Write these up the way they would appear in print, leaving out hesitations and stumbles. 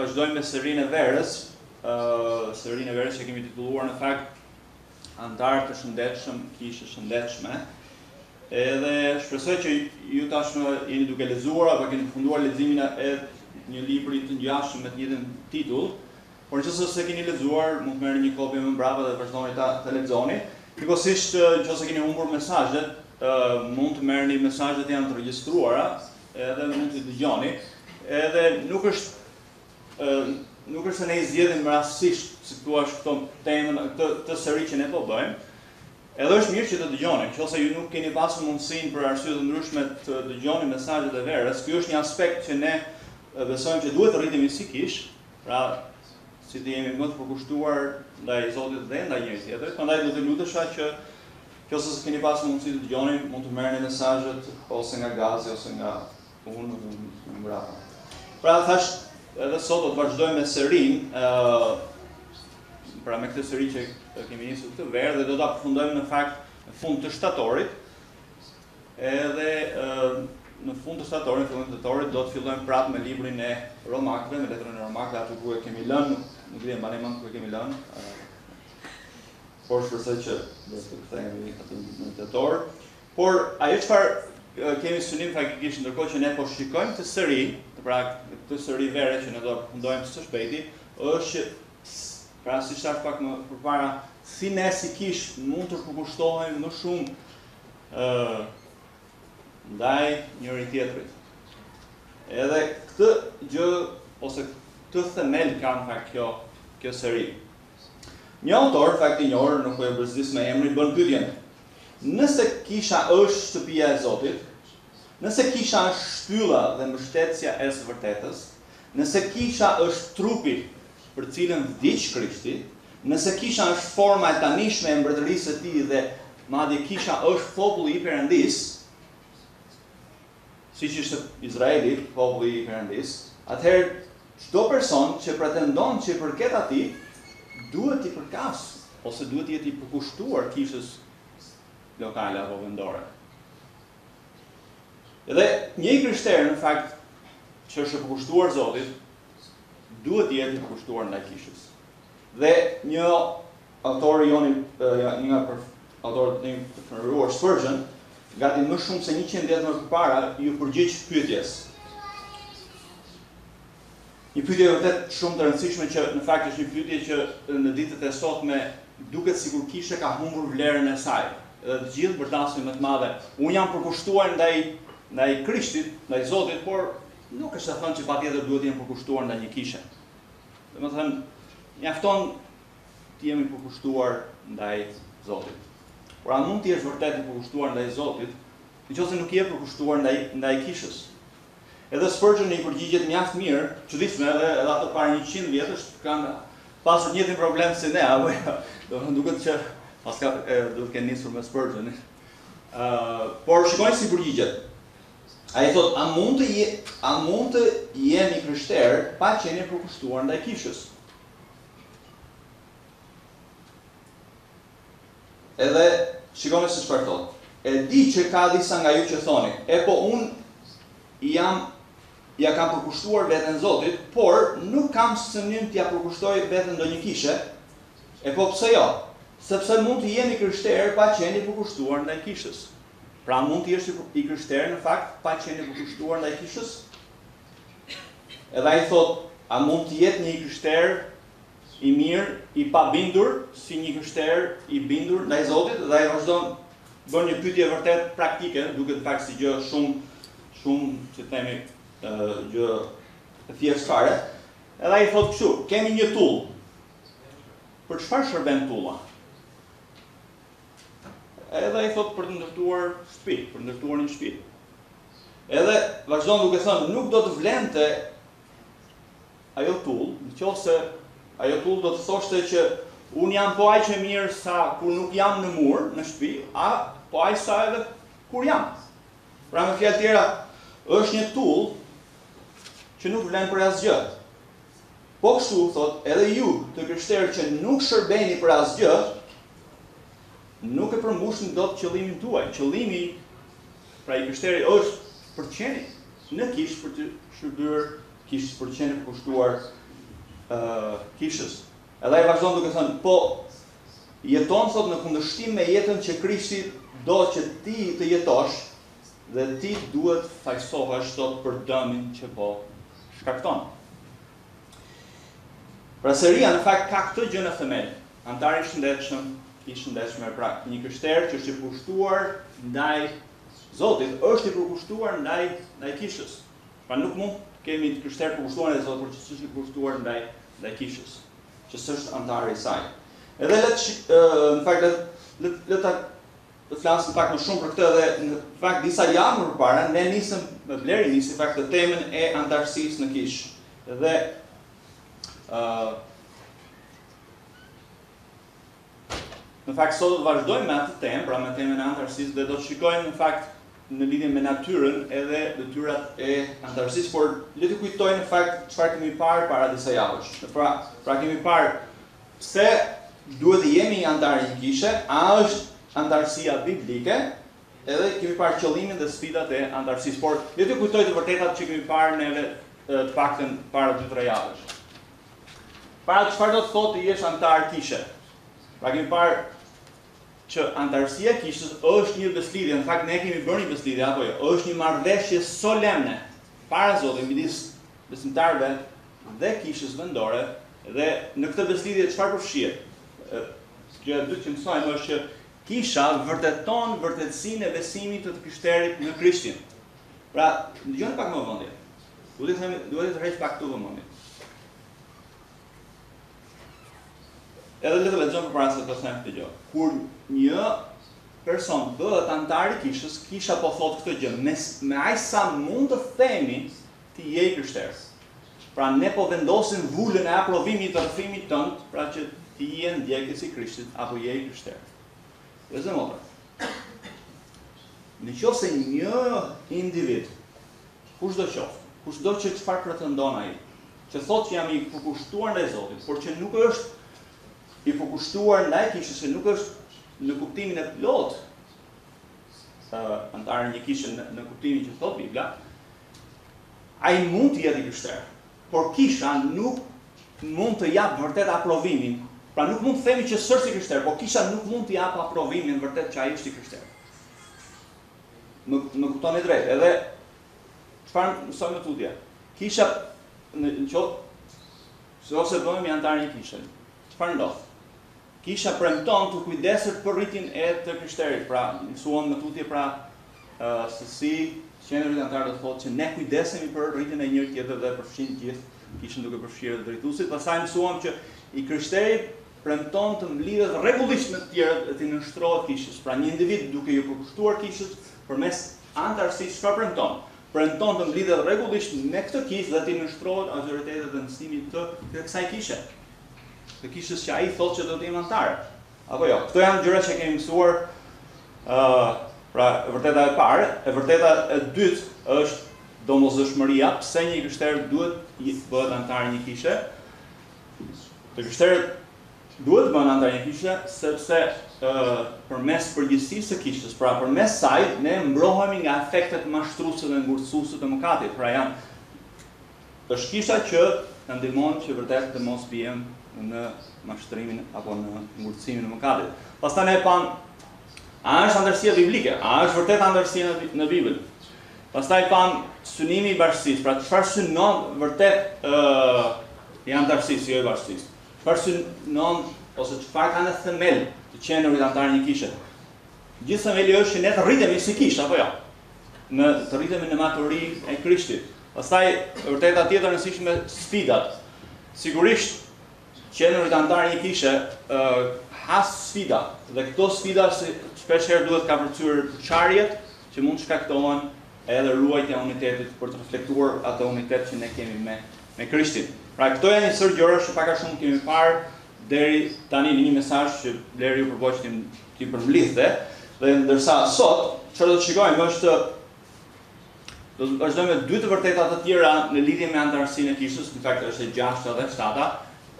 vazhdojmë me serinë e verës, serinë e verës që kemi titulluar në fakt Antarë të shëndetshëm, kishë shëndetshme. Edhe shpresoj që ju tashmë jeni duke lexuar apo keni përfunduar leximin e një libri të ngjashëm me të njëjtin titull. Por nëse se keni lexuar, mund të merrni një kopje më mbrapa dhe vazhdoni ta lexoni. Njëkohësisht, nëse keni humbur mesazhet, mund të merrni mesazhet janë të regjistruara, edhe mund të dëgjoni. Edhe nuk është se ne i zgjedhim rastësisht, si thua këto temën, këtë seri që ne po bëjmë. Edhe është mirë që të dëgjoni, nëse ju nuk keni pasur mundësinë për arsye të ndryshme të dëgjoni mesazhet e verës, ky është një aspekt që ne besojmë që duhet të rritemi si kish, pra si të jemi më të përkushtuar ndaj Zotit dhe ndaj njëri tjetrit. Prandaj do të lutesha që nëse keni pasur mundësi të dëgjoni, mund të merrni mesazhet ose nga gazi ose nga unë në mbrapa. Pra thash, edhe sot do të vazhdojmë me serinë, pra me këtë seri që kemi nisur këtë verë dhe do ta përfundojmë në fakt në fund të shtatorit. Edhe në fund të shtatorit, fillim të tetorit do të fillojmë prapë me librin e Romakëve, me letrën e Romakëve, aty ku e kemi lënë, nuk di mbani mend ku e kemi lënë. Por shpresoj që do të kthehemi aty në tetor. Por ajo çfarë kemi synim faktikisht ndërkohë që ne po shikojmë këtë seri, pra këtë seri vere që ne do të përfundojmë së shpejti, është pra si thash pak më përpara, si ne si kish mund të përkushtohemi më shumë ndaj njëri tjetrit. Edhe këtë gjë ose këtë themel ka në fakt kjo seri. Një autor, fakt i njohur, nuk e përzish me emrin, bën pyetjen: nëse kisha është shtëpia e Zotit, nëse kisha është shtylla dhe mbështetësia e së vërtetës, nëse kisha është trupi për cilën vdiq Krishti, nëse kisha është forma e tanishme e mbretërisë së tij dhe madje kisha është populli i Perëndis, siç ishte Izraeli, populli i Perëndis, atëherë çdo person që pretendon që i përket atij duhet i përkas ose duhet jetë i përkushtuar kishës lokale apo vendore. Edhe një krishter në fakt që është përkushtuar Zotit, duhet jetë i përkushtuar ndaj kishës. Dhe një autor një nga autorët e të preferuar, Spurgeon, gati më shumë se 100 vjet më përpara ju përgjigj pyetjes. Një pyetje vërtet shumë të rëndësishme që në fakt është një pyetje që në ditët e sotme duket sikur kisha ka humbur vlerën e saj. Dhe të gjithë bërtasin më të madhe. Unë jam përkushtuar ndaj Krishtit, ndaj Zotit, por nuk është të thënë që patjetër duhet të jemi përkushtuar ndaj një kishe. Domethënë, mjafton të jemi përkushtuar ndaj Zotit. Por a mund të jesh vërtet i përkushtuar ndaj Zotit, nëse nuk je përkushtuar ndaj kishës? Edhe Spurgeon i përgjigjet mjaft mirë, çuditshme, edhe ato para 100 vjetësh kanë pasur një problem si ne, apo do duket që paska duhet të kenë nisur me Spurgeon. Por shikoni si përgjigjet. Ai thot, a mund të jemi krishterë pa qenë përkushtuar ndaj kishës? Edhe shikoni se çfarë thot. E di që ka disa nga ju që thoni, po unë ja kam përkushtuar veten Zotit, por nuk kam synim t'ja përkushtoj veten ndonjë kishe. Po pse jo? Sepse mund të jemi krishterë pa qenë përkushtuar ndaj kishës. Pra mund të jesh i krishterë në fakt pa qenë përkushtuar ndaj kishës? Edhe ai thot, a mund të jetë një krishter i mirë, i pabindur, si një krishter i bindur ndaj Zotit? Dhe ai vazhdon bën një pyetje vërtet praktike, duket pak si gjë shumë që themi gjë e thjeshtare. Edhe ai thot kështu, kemi një tull. Për çfarë shërben tulla? Edhe ai thot për të ndërtuar shtëpi, për ndërtuar një shtëpi. Edhe vazhdon duke thënë, nuk do të vlente ajo tull, nëse ajo tull do të thoshte që unë jam po aq e mirë sa kur nuk jam në mur, në shtëpi, po aq sa edhe kur jam. Pra me fjalë tjera, është një tull që nuk vlen për asgjë. Po kështu, thot, edhe ju të krishterë që nuk shërbeni për asgjë, nuk e përmbushni dot qëllimin tuaj. Qëllimi pra i krishteri është për të qenë në kishë për të shërbyer, kishë për të qenë përkushtuar kishës. Edhe ai vazhdon duke thënë, po jeton sot në kundërshtim me jetën që Krishti do që ti të jetosh dhe ti duhet fajsohesh sot për dëmin që po shkakton. Pra seria në fakt ka këtë gjë në themel. Antari i shëndetshëm, pra një krishter që është i pushtuar ndaj Zotit, është i përkushtuar ndaj kishës. Pra nuk mund kemi të krishter përkushtuar ndaj Zotit, por që s'është i përkushtuar ndaj kishës, që s'është antari i saj. Edhe në fakt le ta flasim pak më shumë për këtë dhe në fakt disa javë më parë ne nisëm me Bleri nisi fakt të temën e antarësisë në kishë. Dhe në fakt sot do të vazhdojmë me atë temë, pra me temën e antarësisë dhe do të shikojmë në fakt në lidhje me natyrën edhe detyrat e antarësisë, por le të kujtojmë në fakt çfarë kemi parë para disa javësh. Pra kemi parë pse duhet të jemi antar një kishe, a është antarësia biblike, edhe kemi parë qëllimin dhe sfidat e antarësisë, por le të kujtoj të vërtetat që kemi parë neve të paktën para 2-3 javësh. Para çfarë do të thotë të jesh antar kishe? Pra kemi parë që antarësia kishës është një beslidhje, në fakt ne kemi bërë një beslidhje apo jo, është një marrëveshje solemne para Zotit midis besimtarëve dhe kishës vendore, dhe në këtë beslidhje çfarë përfshihet? Gjëja e dytë që mësojmë është që kisha vërteton vërtetësinë e besimit të krishterit në Krishtin. Pra, dëgjoni pak më vëmendje. Duhet të rresh pak këtu vëmendje. Edhe le të lexojmë përpara se të them këtë gjë. Kur një person bëhet antar i kishës, kisha po thotë këtë gjë, me aq sa mund të themi ti je krishter. Pra ne po vendosim vulën e aprovimit të rrëfimit tënd, pra që ti je ndjekës i Krishtit apo je krishter. Dhe motra. Nëse një individ, kushdo që çfarë pretendon ai, që thotë që jam i përkushtuar ndaj Zotit, por që nuk është i përkushtuar ndaj kishës, se nuk është në kuptimin e plot antar një kishe në kuptimin që thot Bibla, ai mund të jetë i krishter, por kisha nuk mund të jap vërtet aprovimin. Pra nuk mund të themi që s'është i krishter, por kisha nuk mund të jap aprovimin vërtet që ai është i krishter. Më kuptoni drejt. Edhe çfarë mësojmë tutje? Kisha ose bëhemi antar një kishe, çfarë ndodh? Kisha premton të kujdeset për rritjen e të krishterit. Pra, mësuam në tutje se si qendrit antar do të thotë që ne kujdesemi për rritjen e njëri tjetrit dhe përfshin gjithë kishën duke përfshirë të drejtuesit. Pastaj mësuam që i krishterit premton të mlidhet rregullisht me të tjerët dhe të nënshtrohet kishës. Pra një individ duke ju përkushtuar kishës përmes antarësisë çfarë premton? Premton të mlidhet rregullisht me këtë kishë dhe të nënshtrohet autoritetet dhe mësimit të kësaj kishe. Të kishës që ai thotë që do të jenë antar. Apo jo? Këto janë gjërat që kemi mësuar. Pra, e vërteta e parë, e vërteta e dytë është domosdoshmëria, pse një krishter duhet bëhet antar një kishe. Të krishterët duhet bëhen antar një kishe sepse përmes përgjegjësisë së kishës, pra përmes saj ne mbrohemi nga efektet mashtruese dhe ngurtësuese të mëkatit. Pra është kisha që na ndihmon që vërtet të mos bijem në mashtrimin apo në ngurtësimin e mëkatit. Pastaj ne pam a është antarësia biblike, a është vërtet antarësia në Bibël. Pastaj pam synimi i bashkësisë, pra çfarë synon vërtet i antarësisë, jo i bashkësisë. Çfarë synon ose çfarë ka në themel të qenurit antar një kishe. Gjithë themeli është që ne të rritemi si kishë apo jo. Të rritemi në maturinë e Krishtit. Pastaj vërteta tjetër e rëndësishme sfidat. Sigurisht qenurit antar një kishe has sfida dhe këto sfida shpeshherë duhet ka përcyer çarjet që mund shkaktohen edhe ruajtja e unitetit për të reflektuar atë unitet që ne kemi me Krishtin. Pra këto janë një sër gjëra që pak a shumë kemi parë deri tani në një mesazh që Bleri ju përboj që ti përmbledhte dhe ndërsa sot çfarë do të shikojmë është do të vazhdojmë me dy të vërteta të tjera në lidhje me antarësinë e kishës, në fakt është e 6 dhe 7,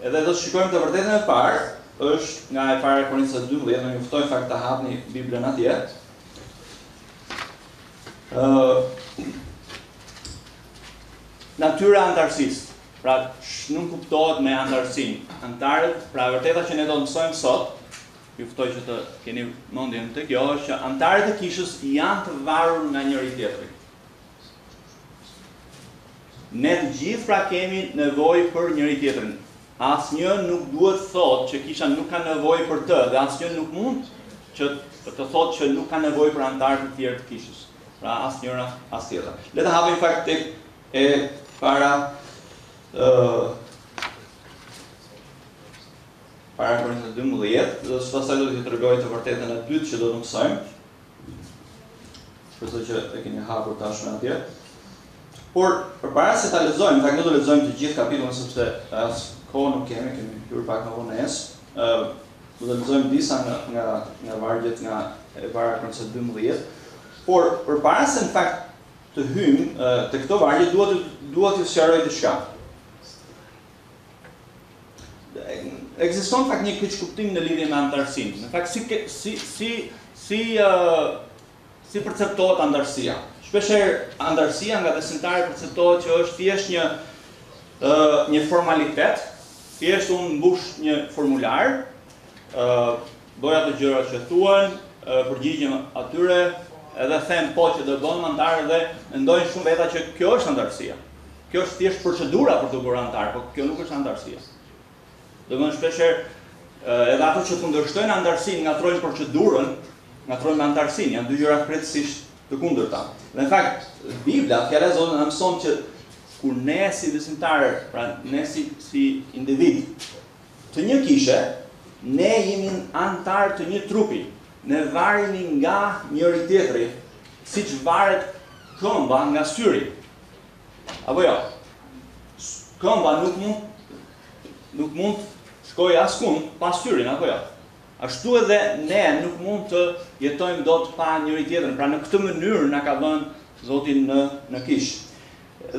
edhe do të shikojmë të vërtetën e parë, është nga e para Korinthës 12, më juftoj fakt ta hapni Biblën atje. Natyra e antarësisë. Pra nuk kuptohet me antarësinë. Antarët, pra vërteta që ne do të mësojmë sot, ju ftoj që të keni mendjen të kjo, është që antarët e kishës janë të varur nga njëri tjetri. Ne të gjithë pra kemi nevojë për njëri tjetrin. Asnjë nuk duhet thotë që kisha nuk ka nevojë për të, dhe asnjë nuk mund që të thotë që nuk ka nevojë për antarët e tjerë të kishës. Pra asnjëra as tjetra. Le të hapim fakt tek e para Korinthës 12, dhe pastaj do t'ju tregoj të vërtetën e dytë që do të mësojmë. Shpresoj që e keni hapur tashmë atje. Por përpara se ta lexojmë, ta do lexojmë të gjithë kapitullin sepse as kohë nuk kemi hyrë pak në vonesë. Do të lexojmë disa nga vargjet nga e para Korinthës 12. Por përpara se në fakt të hyjmë te këto vargje, dua t'ju sqaroj diçka. Ekziston fakt një keq kuptim në lidhje me antarësinë. Në fakt si perceptohet antarësia. Shpeshherë antarësia nga besimtarët perceptohet që është thjesht një formalitet, thjesht unë mbush një formular, bëj ato gjërat që thuhen, përgjigjem atyre, edhe them po që do bëhem antar dhe mendojnë shumë veta që kjo është antarësia. Kjo është thjesht procedura për të bërë antar, por kjo nuk është antarësia. Domethënë shpeshherë edhe ato që kundërshtojnë antarësinë ngatrojnë procedurën, ngatrojnë me antarësinë, janë dy gjëra krejtësisht të kundërta. Dhe në fakt, Bibla, fjala e Zotit na mëson që kur ne si besimtarë, pra ne si individ të një kishe, ne jemi antar të një trupi. Ne varemi nga njëri tjetri, siç varet këmba nga syri. Apo jo? Këmba nuk mund shkojë askund pa syrin, apo jo? Ashtu edhe ne nuk mund të jetojmë dot pa njëri tjetrin. Pra në këtë mënyrë na ka dhënë Zoti në kishë.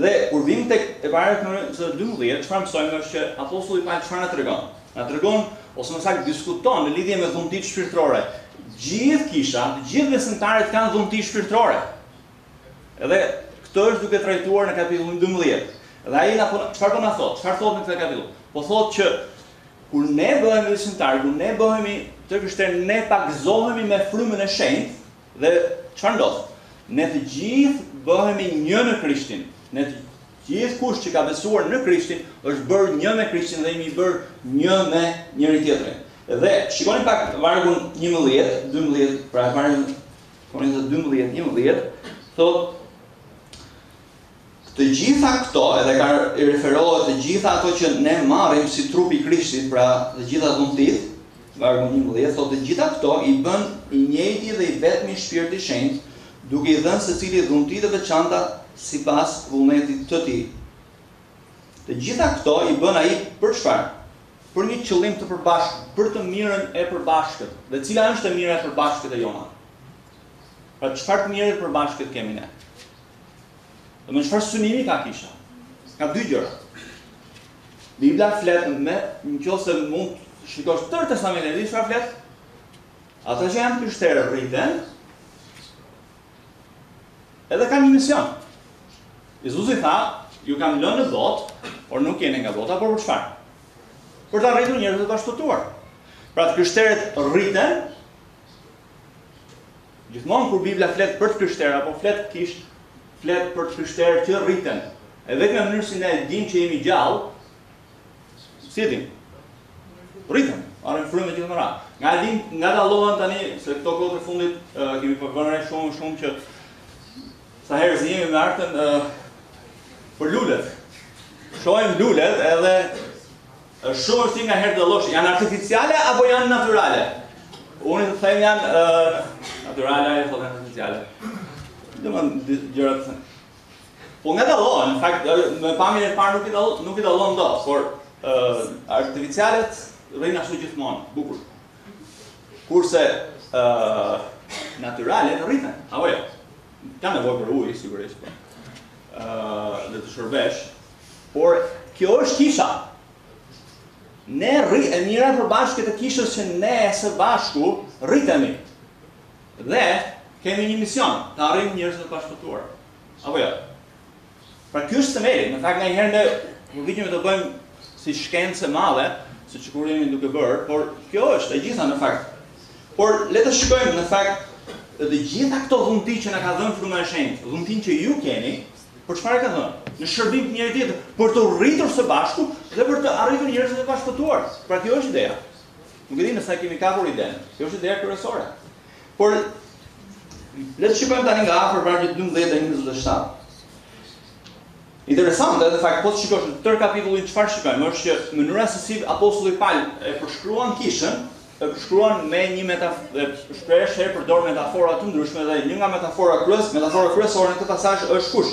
Dhe kur vim tek e para Korinthës 12, çfarë mësojmë është që apostulli Paul çfarë na tregon? Na tregon ose më saktë diskuton në lidhje me dhuntitë shpirtërore. Gjithë kisha, të gjithë besimtarët kanë dhunti shpirtërore. Edhe këtë është duke trajtuar në kapitullin 12. Dhe ai çfarë po na thotë? Çfarë thotë në këtë kapitull? Po thotë që kur ne bëhemi besimtarë, kur ne bëhemi të krishterë, ne pagëzohemi me frymën e shenjtë dhe çfarë ndodh? Ne të gjithë bëhemi një në Krishtin. Ne të gjithë kush që ka besuar në Krishtin është bërë një me Krishtin dhe jemi bërë një me njëri tjetrin. Dhe shikoni pak vargun 11, 12, pra vargun Korinthës 12, 11, thotë të gjitha këto, edhe ka referohet të gjitha ato që ne marrim si trupi i Krishtit, pra të gjitha dhuntit, vargu 11, thotë të gjitha këto i bën i njëjti dhe i vetmi Shpirti i Shenjtë, duke i dhënë secili dhunti të veçanta sipas vullnetit të tij. Të gjitha këto i bën ai për çfarë? Për një qëllim të përbashkët, për të mirën e përbashkët. Dhe cila është e mira e përbashkët e jona? Pra çfarë të mirë e përbashkët kemi ne? Dhe me çfarë synimi ka kisha? Ka dy gjëra. Bibla flet me, nëse mund shikosh tërë testamentin, di çfarë flet? Ata që janë krishterë rriten, edhe kanë një mision. Jezusi tha, ju kam lënë në botë, por nuk jeni nga bota, por për çfarë? Për të arritur njerëz të bashkëtuar. Pra të krishterët rriten, gjithmonë kur Bibla flet për të krishterë apo flet për të krishterë që rriten. E vetëm në mënyrë si ne dimë që jemi gjallë, si dim? Rriten, marrin frymë gjithë mëra. Nga dallohen tani se këto kohë të fundit kemi vënë re shumë që sa herë jemi me artën për lulet. Shohim lulet edhe shumë si nga herë dallosh, janë artificiale apo janë natyrale? Unë të them janë natyrale apo artificiale. Domethënë gjërat. Po nga dallon, në fakt me pamjen e parë nuk i dallon dot, por artificialet rrinë ashtu gjithmonë, bukur. Kurse natyralet rriten, apo jo? Ka nevojë për ujë sigurisht. Dhe të shërbesh, por kjo është kisha. Ne e mira përbashkët e kishës që ne së bashku rritemi. Dhe kemi një mision, të arrijmë njerëz të bashkëtuar. Apo jo? Pra ky është themeli, në fakt ndonjëherë ne Përpiqemi të bëjmë si shkencë e madhe, siç kur jemi duke bërë, por kjo është e gjitha në fakt. Por le të shikojmë në fakt të gjitha këto dhunti që na ka dhënë Fruma e Shenjtë, dhuntin që ju keni, për çfarë ka dhënë? Në shërbim të njëri tjetrit, për të rritur së bashku dhe për të arritur njerëz të bashkëtuar. Pra kjo është ideja. Nuk e di nëse kemi kapur idenë. Kjo është ideja kryesore. Por le të shikojmë tani nga afër vargjet 12 dhe 27. Interesante, në fakt, po të shikosh në tërë kapitullin çfarë shikojmë, është që mënyra se si apostulli Paul e përshkruan kishën, e përshkruan me një shpesh herë përdor metafora të ndryshme dhe një nga metafora kryesore në këtë pasazh është kush?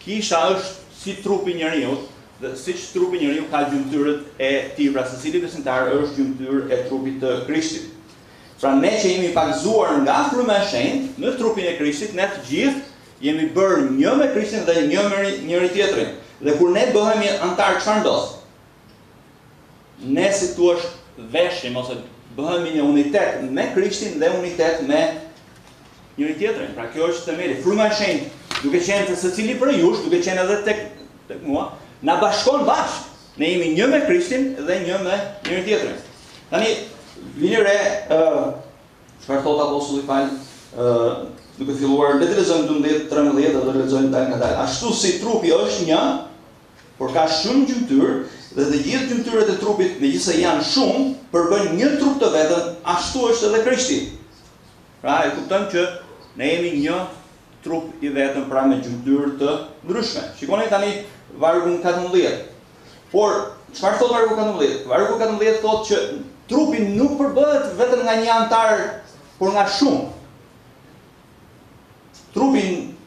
Kisha është si trupi njeriu, dhe siç trupi njeriu ka gjymtyrët e tij, pra secili besimtar është gjymtyrë e trupit të Krishtit. Pra ne që jemi pagzuar nga Fryma e Shenjtë në trupin e Krishtit, ne të gjithë jemi bërë një me Krishtin dhe një me njëri tjetrin. Dhe kur ne bëhemi antar, çfarë ndodh? Ne si thua veshim ose bëhemi një unitet me Krishtin dhe unitet me njëri tjetrin. Pra kjo është themeli. Fryma e Shenjtë, duke qenë se secili prej jush, duke qenë edhe tek mua, na bashkon bashkë. Ne jemi një me Krishtin dhe një me njëri tjetrin. Tani vini re çfarë thot apostulli Paul duke filluar, le të lexojmë 12-13 dhe do lexojmë tani nga dalë. Ashtu si trupi është një, por ka shumë gjymtyrë, dhe të gjithë gjymtyrët e trupit, megjithëse janë shumë, përbëjnë një trup të vetëm, ashtu është edhe Krishti. Pra e kuptojmë që ne jemi një trup i vetëm, pra me gjymtyrë të ndryshme. Shikoni tani vargun 14. Por çfarë thot vargu 14? Vargu 14 thotë që trupi nuk përbëhet vetëm nga një antar, por nga shumë. Trupi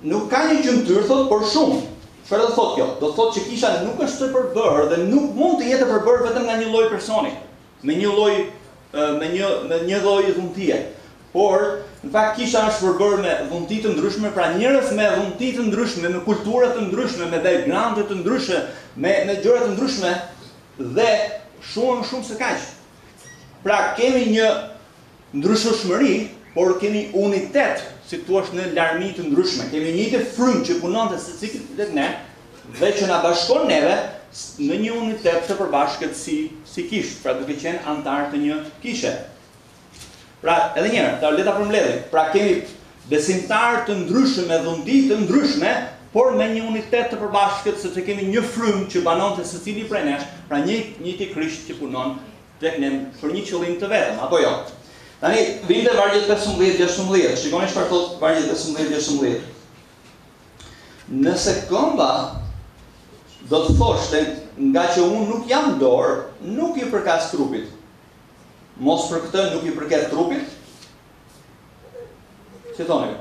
nuk ka një gjymtyrë, thot, por shumë. Çfarë do thotë kjo? Do thotë që kisha nuk është e përbërë dhe nuk mund të jetë e përbërë vetëm nga një lloj personi, me një lloj dhuntie. Por në fakt kisha është përbërë me dhunti të ndryshme, pra njerëz me dhunti të ndryshme, me kultura të ndryshme, me background të ndryshme, me gjëra të ndryshme dhe shumë se kaq. Pra kemi një ndryshëshmëri, por kemi unitet, si thua në larmi të ndryshme. Kemi një të frymë që punonte secili ne dhe që na bashkon neve në një unitet të përbashkët si kishë, pra duke qenë antar të një kishe. Pra edhe një herë, le ta përmbledhim. Pra kemi besimtar të ndryshëm me dhunti të ndryshme, por me një unitet të përbashkët, sepse kemi një frymë që banonte secili prej nesh, pra njëjti Krisht që punon tek ne për një qëllim të vetëm, apo jo? Tani vinte vargjet 15-16. Shikoni çfarë thot vargjet 15-16. Nëse këmba do të thoshte nga që unë nuk jam dorë, nuk i përkas trupit. Mos për këtë nuk i përket trupit? Si thoni?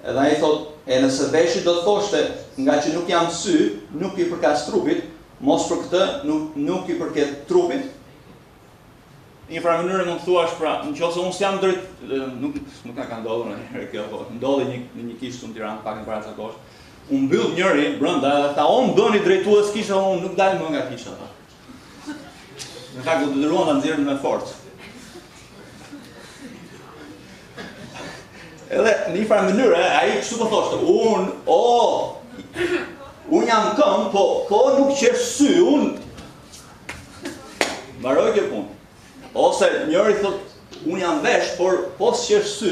Edhe ai thot, e nëse veshi do të thoshte nga që nuk jam sy, nuk i përkas trupit, mos për këtë nuk i përket trupit? Një fra mënyrë mund të thuash, pra, nëse unë s'jam drejt, nuk na ka ndodhur ndonjëherë kjo, po ndodhi një kishë në Tiranë pak më para ca kohë. Unë mbyll njëri brenda dhe tha, "O, bëni drejtues kisha, unë nuk dal më nga kisha." Në fakt do të dëruan ta nxjerrin me forcë. Edhe në një farë mënyrë, ai kështu po thoshte, unë jam këmbë, po nuk qesh sy, unë mbaroj kjo punë. Ose njëri thot, unë jam vesh, por po s'qesh sy,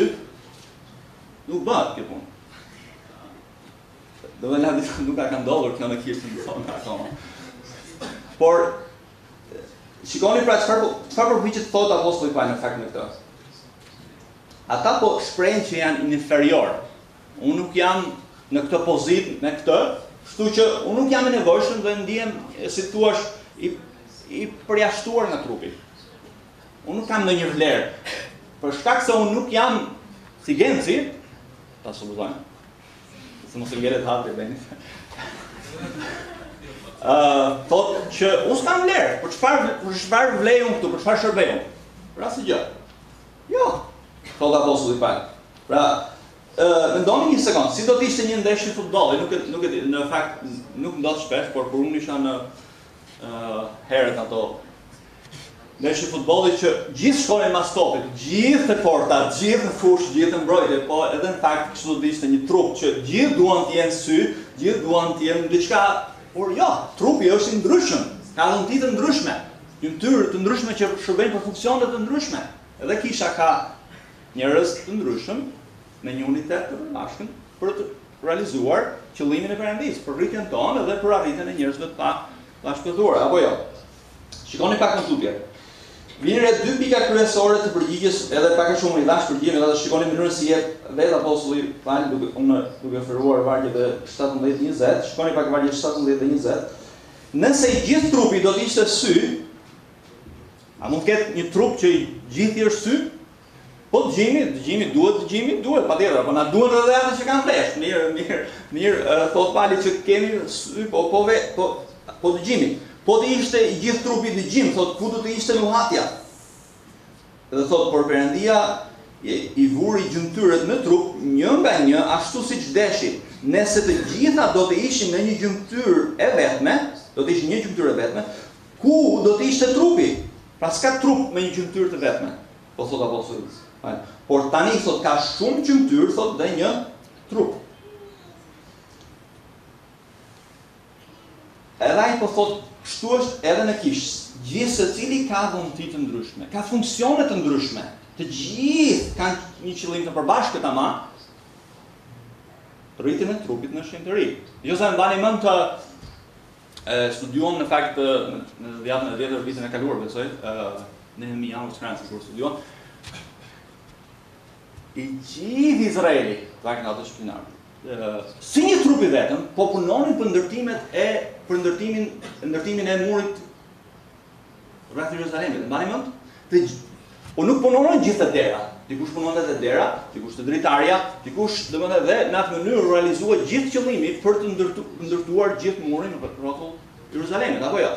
nuk bëhet kjo punë. Do të thotë nuk ka ndodhur kjo me kishën tonë akoma. Por shikoni pra çfarë përpiqet thot apostulli Paul në fakt me këtë. Ata po shprehin që janë inferior. Unë nuk jam në këtë pozitë me këtë, kështu që unë nuk jam i nevojshëm dhe ndihem si thua i përjashtuar nga trupi. Unë nuk kam ndonjë vlerë. Për shkak se unë nuk jam si Genci, ta supozojmë. Se mos e ngjelet hapri bëni. Thotë që unë s'kam vlerë. Për çfarë vlej unë këtu? Për çfarë shërbej unë? Për asnjë gjë. Jo. Thotë apostulli Paul. Pra, mendoni një sekond, si do të ishte një ndeshje futbolli, nuk e di, në fakt nuk ndodh shpesh, por kur unë isha në herët ato ndeshje futbolli që gjithë shkonin mas topit, gjithë të porta, gjithë në fushë, gjithë në mbrojtje, po edhe në fakt kështu do të ishte një trup që gjithë duan të jenë sy, gjithë duan të jenë diçka Por jo, trupi është i ndryshëm, ka dhënti të ndryshme, gjymtyrë të ndryshme që shërbejnë për funksione të ndryshme. Edhe kisha ka njerëz të ndryshëm me një unitet të përbashkët për të realizuar qëllimin e Perëndisë, për rritjen tonë dhe për arritjen e njerëzve të bashkëpunëtor, apo jo. Shikoni pak në tutje. Vjen dy pika kryesore të përgjigjes, edhe pak a shumë i dash përgjigjen, edhe shikoni mënyrën si jep vetë apostulli Pauli duke oferuar vargjet e 17-20, shikoni pak vargjet 17 dhe 20. Nëse i gjithë trupi do të ishte sy, a mund të ketë një trup që i gjithë është sy? Po dëgjimi duhet, patjetër, po na duhet edhe ata që kanë flesh. Mirë, thot Pauli që kemi sy, po dëgjimi. Po të ishte i gjithë trupi dëgjim, thot ku do të ishte nuhatja? Dhe thot, por Perëndia i vuri gjymtyrët në trup një nga një ashtu siç deshi. Nëse të gjitha do të ishin në një gjymtyrë e vetme, ku do të ishte trupi? Pra s'ka trup me një gjymtyrë të vetme, po thot apostulli. Por tani thot ka shumë gjymtyrë, thot dhe një trup. Edhe ai po thot, kështu është edhe në kishë. Gjithë secili ka dhënti të ndryshme, ka funksione të ndryshme. Të gjithë kanë një qëllim të përbashkët ama rritjen e trupit në shenjtëri. Jo sa mbani mend të studiuam në fakt në javën e 10 vitin e kaluar, besoj, në Miami Francë kur studiuam. I gjithë Izraeli, pak nga ato shpinarë. Si një trup i vetëm, po punonin për ndërtimin e murit rreth Jeruzalemit. Mbani mend? Po nuk punonin gjithë të dera. Dikush punonte te dera, dikush te dritarja, dikush domethënë dhe në atë mënyrë realizuar gjithë qëllimi për të ndërtuar gjithë murin në rrotull Jeruzalemit, apo jo?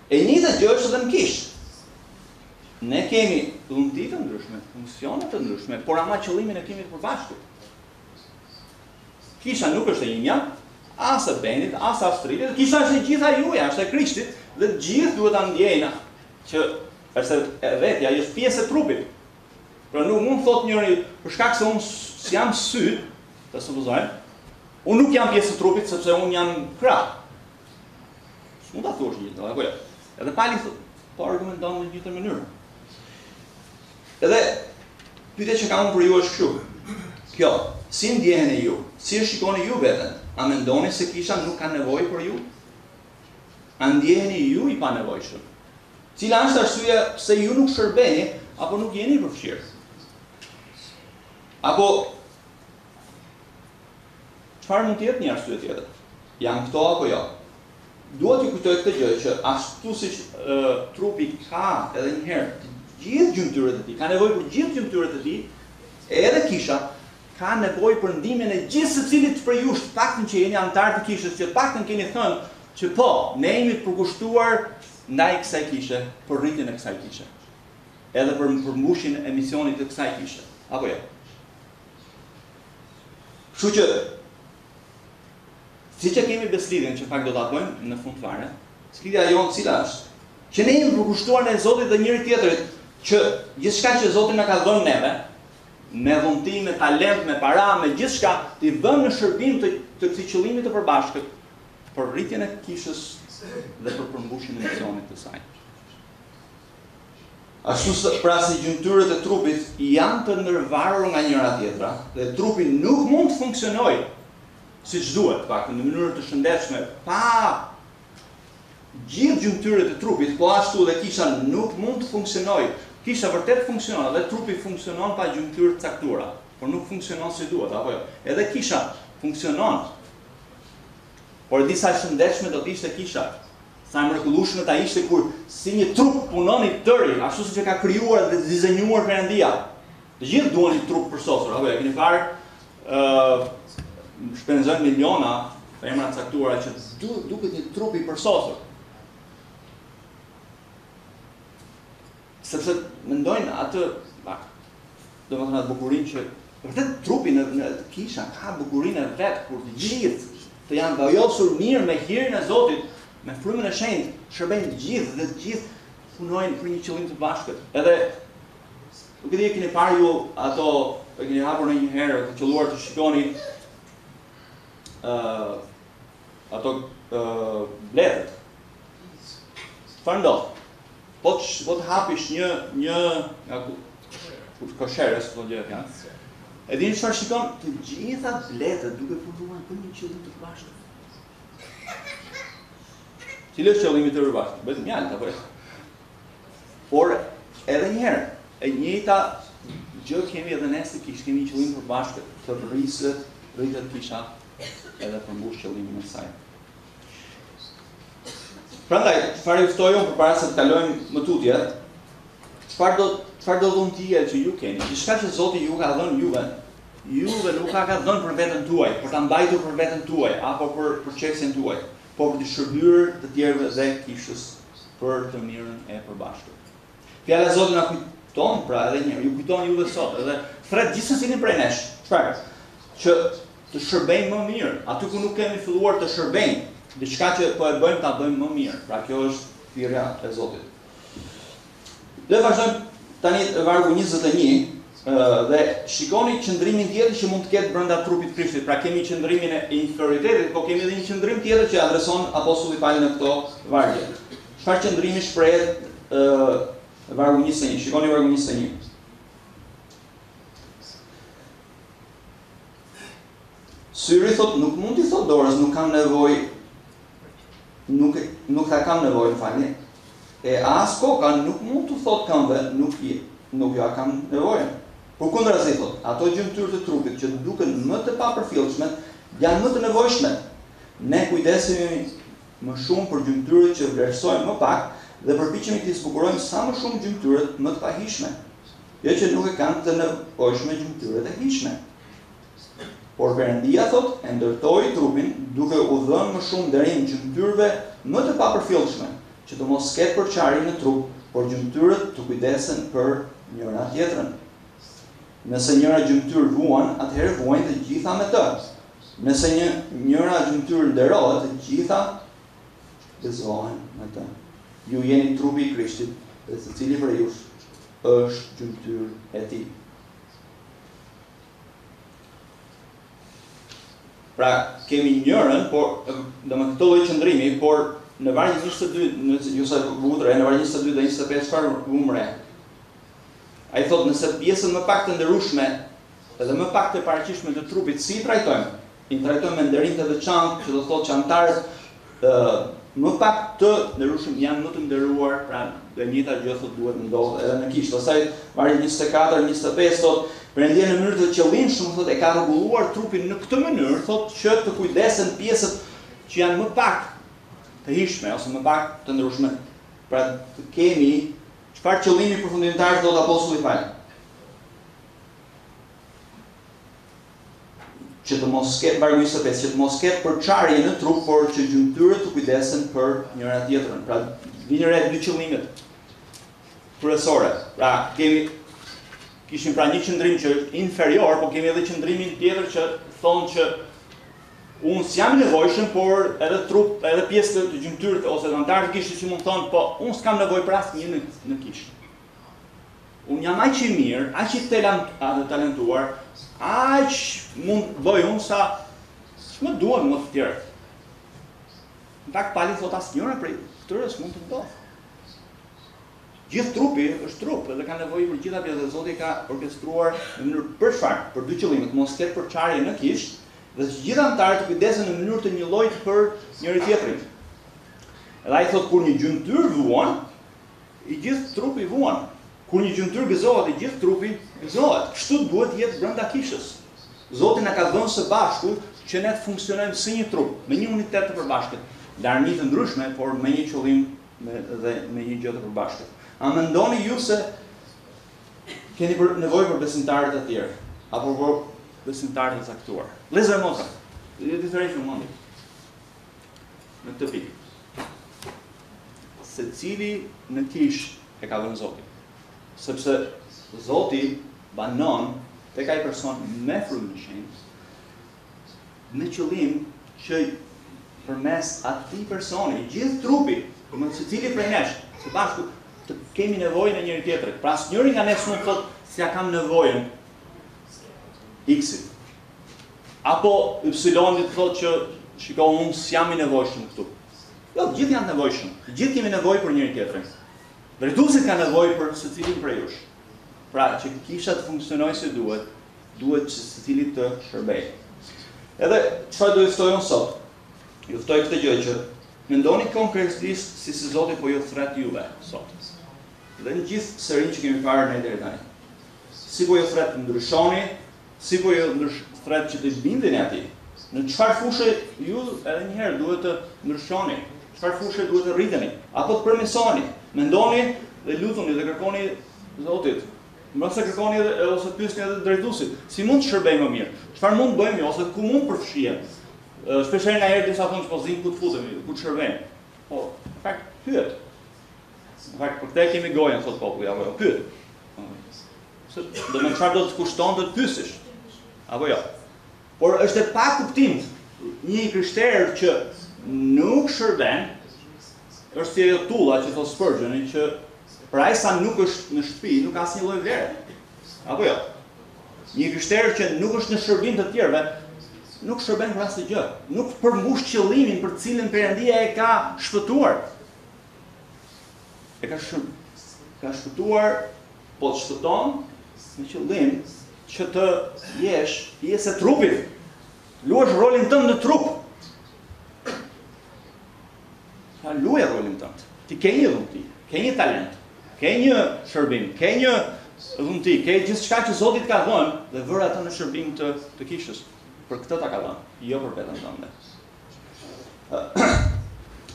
E njëjta gjë është edhe në kishë. Ne kemi dhunti të ndryshme, funksione të ndryshme, por ama qëllimin e kemi të përbashkët. Kisha nuk është e imja, as e Benit, as e Austritit, kisha është e gjitha juja, është e Krishtit, dhe gjithë duhet ta ndjejnë që është e vetja, është pjesë e trupit. Pra nuk mund thot njëri, për shkak se unë jam sy, të supozojmë, unë nuk jam pjesë e trupit sepse unë jam krah. S'mund ta thuash gjithë, apo jo. Edhe Pauli po argumenton në një tjetër mënyrë. Edhe pyetja që kam për ju është kështu. Kjo, si ndjeheni ju? Si e shikoni ju veten? A mendoni se kisha nuk ka nevojë për ju? A ndjeheni ju i panevojshëm? Cila është arsyeja pse ju nuk shërbeni apo nuk jeni përfshirë? Apo çfarë mund të jetë një arsye tjetër? Janë këto apo jo? Duhet t'ju kujtoj këtë gjë që ashtu siç trupi ka edhe një herë të gjithë gjymtyrët e tij, ka nevojë për gjithë gjymtyrët e tij, edhe kisha ka nevojë për ndihmën e gjithë secilit prej jush, paktën që jeni antar të kishës, që paktën keni thënë që po, ne jemi të përkushtuar ndaj kësaj kishe, për rritjen e kësaj kishe. Edhe për përmbushjen e misionit të kësaj kishe. Apo jo? Kështu që siç e kemi beslidhjen që fakt do ta bëjmë në fund fare, sfida jonë cila është? Që ne jemi përkushtuar ndaj Zotit dhe njëri tjetrit, që gjithçka që Zoti na ka dhënë neve, me dhunti, me talent, me para, me gjithçka, t'i vëmë në shërbim të këtij qëllimi të përbashkët për rritjen e kishës dhe për përmbushjen e misionit të saj. Ashtu pra si gjymtyrët e trupit janë të ndërvarur nga njëra tjetra dhe trupi nuk mund të funksionojë siç duhet, pak në mënyrë të shëndetshme, pa gjithë gjymtyrët e trupit, po ashtu dhe kisha nuk mund të funksionojë. Kisha vërtet funksionon, dhe trupi funksionon pa gjymtyrë të caktuara, por nuk funksionon si duhet, apo jo. Edhe kisha funksionon, por disa shëndetshme do të ishte kisha. Sa mrekullueshme ta ishte kur si një trup punoni tëri, ashtu siç e ka krijuar dhe dizenjuar Perëndia. Të gjithë duan një trup përsosur, apo jo. Keni parë shpenzojnë miliona për emra të caktuara që duket një trup i përsosur. Sepse mendojnë atë, domethënë atë bukurinë që vërtet trupi në kisha ka bukurinë e vet kur të gjithë të janë vajosur mirë me hirin e Zotit, me frymën e shenjtë, shërbejnë të gjithë dhe të gjithë punojnë për një qëllim të bashkët. Edhe nuk e di keni parë ju ato, e keni hapur ndonjëherë të qelluar të shikoni ato bletët. Çfarë ndodh? Po të hapish një kosherës, po gjë kanë. E dini çfarë shikon? Të gjitha bletët duke punuar për një qëllim të përbashkët. Cili është qëllimi të përbashkët? Bëhet mjalt apo jo? Por edhe një herë, e njëjta gjë kemi edhe ne se kemi një qëllim të përbashkët, të rritet kisha edhe përmbush qëllimin e saj. Prandaj, çfarë ju ftoj unë përpara se të kalojmë më tutje, çfarë do dhuntie që ju keni, diçka që Zoti ju ka dhënë juve nuk ka dhënë për veten tuaj, për ta mbajtur për veten tuaj apo për çelësin tuaj, por për të shërbyer të tjerëve dhe kishës për të mirën e përbashkët. Fjala e Zotit na kujton pra edhe një herë, ju kujton juve sot, edhe thret gjithsesi prej nesh. Çfarë? Që të shërbejmë më mirë, aty ku nuk kemi filluar të shërbejmë, diçka që po e bëjmë ta bëjmë më mirë. Pra kjo është thirrja e Zotit. Le vazhdojmë tani vargu 21 dhe shikoni qëndrimin tjetër që mund të ketë brenda trupit të Krishtit. Pra kemi qëndrimin e inferioritetit, po kemi edhe një qëndrim tjetër që adreson apostulli Pauli në këto vargje. Çfarë qëndrimi shprehet vargu 21? Shikoni vargu 21. Syri thot nuk mund t'i thot dorës, nuk kam nevojë, nuk ta kam nevojë, falni. E as koka nuk mund të thot këmbëve, nuk ja kam nevojë. Përkundrazi thot, ato gjymtyrë të trupit që duken më të papërfillshme, janë më të nevojshme. Ne kujdesemi më shumë për gjymtyrët që vlerësojmë më pak dhe përpiqemi të zbukurojmë sa më shumë gjymtyrët më të pahishme, jo që nuk e kanë të nevojshme gjymtyrët e hishme. Por Perëndia thot, e ndërtoi trupin duke u dhënë më shumë nderim gjymtyrëve më të papërfillshme, që të mos ketë përçarje në trup, por gjymtyrët të kujdesen për njëra tjetrën. Nëse njëra gjymtyr vuan, atëherë vuajnë të gjitha me të. Nëse njëra gjymtyr nderohet, të gjitha gëzohen me të. Ju jeni trupi i Krishtit, dhe secili prej jush është gjymtyr e tij. Pra, kemi njërën, por dhe më këto lloj qëndrimi, por në vargje 22, nëse vutre, në vargje 22 dhe 25 çfarë vumre. Ai thot nëse pjesën më pak të nderueshme edhe më pak të paraqitshme të trupit si i trajtojmë? I trajtojmë me nderim të veçantë, që do thotë që antarët më pak të nderueshëm janë më të nderuar, pra dhe njëjta gjë thot duhet ndodhë edhe në kishë. Pastaj vargje 24, 25 thot Perëndia në mënyrë të qëllimshme thot e ka rregulluar trupin në këtë mënyrë, thot që të kujdesen pjesët që janë më pak të hishme ose më pak të nderueshme. Pra të kemi çfarë qëllimi përfundimtar thot apostulli Pauli? Që të mos ketë vargu 25, që të mos ketë përçarje në trup, por që gjymtyrët të kujdesen për njëra tjetrën. Pra vinë re dy qëllimet kryesore. Pra kishim pra një qëndrim që është inferior, po kemi edhe qëndrimin tjetër që thonë që unë s'jam nevojshëm, por edhe trup, edhe pjesë të gjymtyrët ose të antarët të kishit që mund thonë, po unë s'kam nevojë për asnjë në kishë. Unë jam aq i mirë, aq i talentuar, aq mund bëj unë sa s'më duan më të tjerët. Në fakt Pauli thot asnjëra prej këtyre s'mund të ndodhë. Gjithë trupi është trup dhe ka nevojë për gjitha pjesët. Zoti ka orkestruar në mënyrë për çfarë? Për dy qëllime, të mos ketë përçarje në kishë dhe të gjithë antarët të kujdesen në mënyrë të njëllojtë për njëri tjetrin. Edhe ai thot kur një gjymtyr vuan, i gjithë trupi vuan. Kur një gjymtyr gëzohet, i gjithë trupi gëzohet. Kështu duhet të jetë brenda kishës. Zoti na ka dhënë së bashku që ne të funksionojmë si një trup, me një unitet të përbashkët, larmi të ndryshme, por me një qëllim dhe me një gjë të përbashkët. A mendoni ju se keni nevojë për besimtarët e tjerë apo për besimtarët e caktuar? Lezër motra, të tërheqë mundi në këtë pikë. Secili në kishë e ka dhënë Zoti, sepse Zoti banon tek ai person me frymën e Shenjtë, me qëllim që përmes atij personi, gjithë trupi, përmes secili prej nesh, së bashku të kemi nevojën e njëri tjetrit. Pra asnjëri nga ne s'mund të thotë se ja kam nevojën X-it. Apo Y-it thotë që shiko, unë s'jam I nevojshëm këtu. Jo, gjithë janë nevojshëm. Gjithë kemi nevojë për njëri tjetrin. Drejtuesit ka nevojë për secilin prej jush. Pra, që kisha të funksionojë si duhet që secili të shërbejë. Edhe çfarë do të ftojmë sot? Ju ftoj këtë gjë që mendoni konkretisht si Zoti po ju thret juve sot. Dhe në gjithë serinë që kemi parë ne deri tani. Si po ju thret të ndryshoni, si po ju thret që të bindeni atij. Në çfarë fushë ju edhe një herë duhet të ndryshoni, çfarë fushë duhet të rriteni, apo të përmirësoni. Mendoni dhe lutuni dhe kërkoni Zotit. Mbase kërkoni edhe ose pyesni edhe drejtuesit, si mund të shërbej më mirë? Çfarë mund bëjmë ose ku mund përfshihem? Shpeshherë nga herë disa thonë që po zin ku të futemi, ku të shërbejmë. Po, në fakt pyet. Në fakt për këtë kemi gojën thot populli, apo jo, pyet. Do më çfarë do të kushton të pyesësh? Apo jo. Por është e pa kuptim një krishterë që nuk shërben, është si ajo tulla që thot Spurgeon, që për ai sa nuk është në shtëpi, nuk ka asnjë lloj vlere. Apo jo. Një krishterë që nuk është në shërbim të tjerëve, nuk shërben për asnjë gjë. Nuk përmbush qëllimin për cilën Perëndia e ka shpëtuar. E ka shpëtuar, po të shpëton në qëllim që të jesh pjesë e trupit. Luash rolin tënd në trup. Ta luaj rolin tënd. Ti ke një dhunti, ke një talent, ke një shërbim, ke një dhunti, ke gjithçka që Zoti të ka dhënë dhe vër atë në shërbim të kishës. Për këtë ta ka dhënë, jo për veten tënde.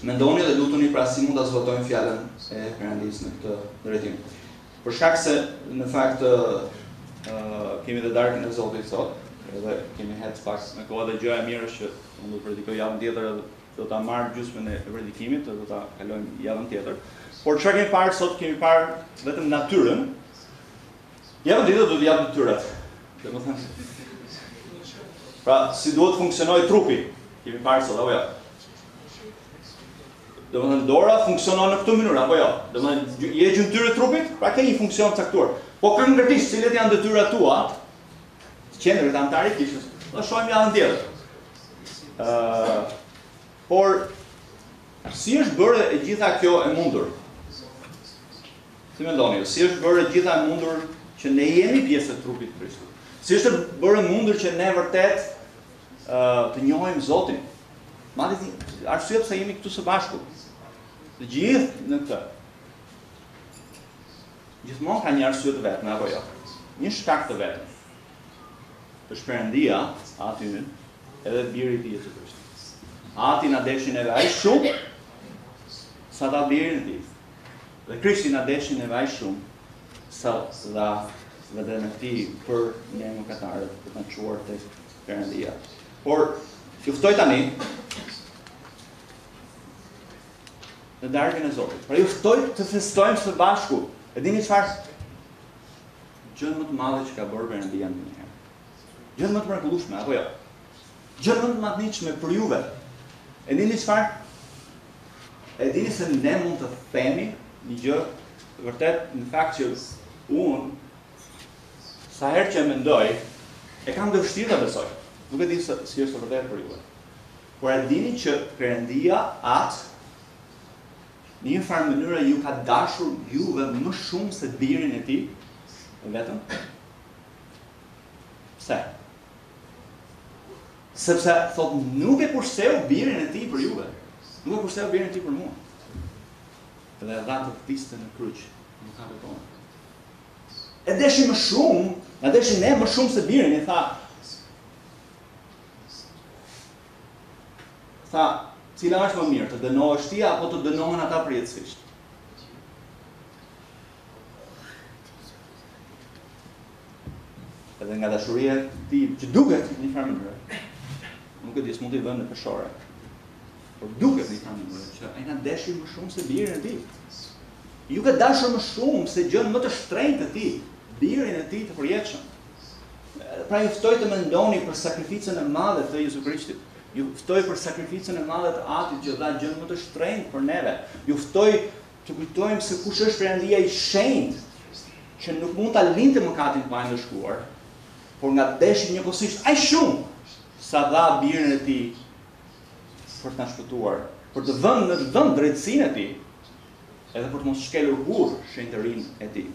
Mendoni dhe lutuni pra si mund ta zbatojmë fjalën e Perëndisë në këtë drejtim. Për shkak se në fakt kemi dhe darkën e Zotit sot, edhe kemi hedhë pak me kohë dhe gjëja e mirë është që unë do të predikoj javën tjetër edhe do ta marr gjysmën e predikimit dhe do ta kalojmë javën tjetër. Por çfarë kemi parë sot? Kemi parë vetëm natyrën. Javën tjetër do të japim natyrat. Domethënë pra, si duhet funksionojë trupi? Kemi parë sot, apo jo? Domethënë dora funksionon në këtë mënyrë, apo jo? Domethënë je gjymtyrë e trupit, pra ke një funksion caktuar. Po konkretisht cilat janë detyrat tua? Qendrët anëtare kishës. Do shohim javën tjetër. Por si është bërë e gjitha kjo e mundur? Si mendoni, si është bërë e gjitha e mundur që ne jemi pjesë e trupit të Krishtit? Si është bërë e mundur që ne vërtet të njohim Zotin? Madje arsye pse jemi këtu së bashku. Të gjithë në këtë. Gjithmonë ka një arsye të vetme, apo jo? Një shkak të vetëm. Është Perëndia, Ati ynë, edhe biri i tij Jezu Krisht. Ati na deshin edhe aq shumë sa ta birin e tij. Dhe Krishti na deshin edhe aq shumë sa dha vetëm e tij për ne mëkatarët, për të na çuar tek Perëndia. Por ju ftoj tani në darkën e Zotit. Pra ju ftoj të festojmë së bashku. E dini çfarë? Gjën më të madhe që ka bërë Perëndia ndonjëherë. Gjën më të mrekullueshme, apo jo? Gjën më të madhniqme për juve. E dini çfarë? E dini se ne mund të themi një gjë vërtet në fakt që unë sa herë që mendoj e kam të vështirë ta besoj. Nuk e di si është vërtet për juve. Por e dini që Perëndia atë në një farë mënyrë ju ka dashur juve më shumë se birin e tij vetëm? Pse? Sepse thot nuk e kurseu birin e tij për juve. Nuk e kurseu birin e tij për mua. Dhe dha të vdiste në kryq. Nuk ka tonë. E deshi më shumë, na deshi ne më shumë se birin, i tha. Tha, cila është më mirë, të dënohesh ti apo të dënohen ata përjetësisht? Edhe nga dashuria e tij që duket në një farë mënyrë. Nuk e di, s'mund t'i vëmë në peshore. Por duket në një farë mënyrë që ai na deshi më shumë se birin e tij. Ju ka dashur më shumë se gjën më të shtrenjtë të tij, birin e tij të përjetshëm. Pra ju ftoj të mendoni për sakrificën e madhe të Jezu Krishtit. Ju ftoj për sakrificën e madhe të Atit që dha gjën më të shtrenjtë për neve. Ju ftoj të kujtojmë se kush është Perëndia i shenjtë, që nuk mund ta lindte mëkatin pa ndëshkuar, por nga deshi njëkohësisht aq shumë sa dha birin e tij për të na shpëtuar, për të dhënë drejtësinë e tij, edhe për të mos shkelur kurrë shenjtërinë e tij.